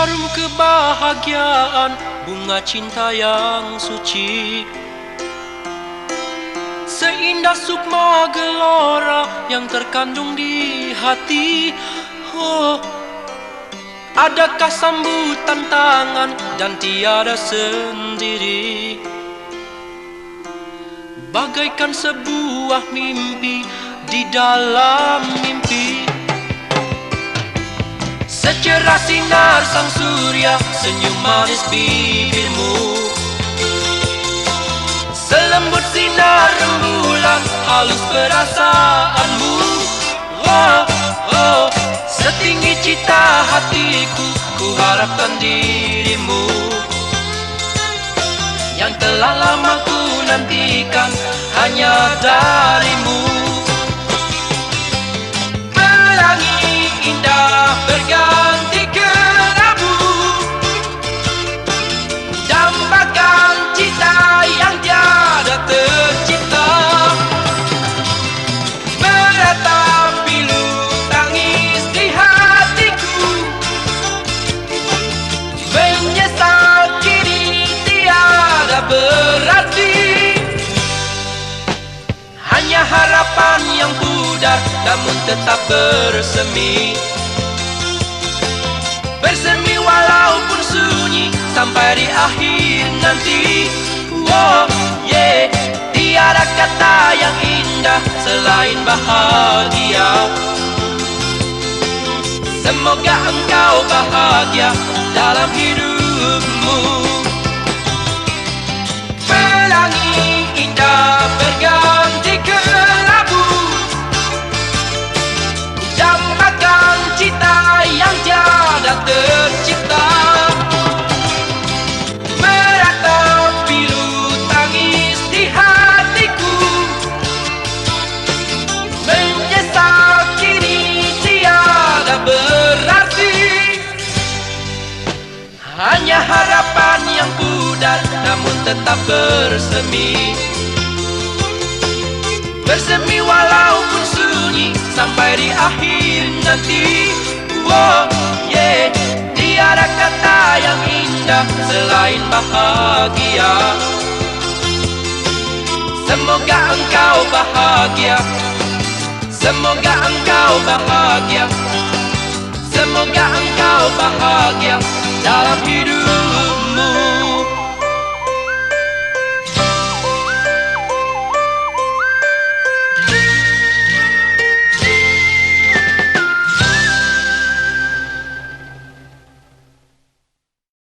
harum kebahagiaan, bunga cinta yang suci, seindah sukma gelora yang terkandung di hati. Oh, adakah sambutan tangan dan tiada sendiri, bagaikan sebuah mimpi di dalam mimpi. Secerah sinar sang surya, senyum manis bibirmu, selembut sinar rembulan, halus perasaanmu. Oh, oh, setinggi cita hatiku, ku harapkan dirimu, yang telah lama ku nantikan hanya darimu. Pelangi indah berganti kelabu, dambakan cita yang tiada tercipta, meratap pilu tangis di hatiku, menyesal kini tiada berarti. Hanya harapan yang pudar namun tetap bersemi, bersemi walaupun sunyi sampai di akhir nanti. Oh yeah, tiada kata yang indah selain bahagia. Semoga engkau bahagia dalam hidupmu. Pelangi indah berganti kelabu, dambakan cita yang tiada tercipta, meratap pilu tangis di hatiku, menyesal kini tiada berarti. Hanya harapan yang pudar namun tetap bersemi, bersemi walaupun sunyi sampai di akhir nanti. Oh yeah, tiada kata yang indah selain bahagia. Semoga engkau bahagia, semoga engkau bahagia, semoga engkau bahagia dalam hidup.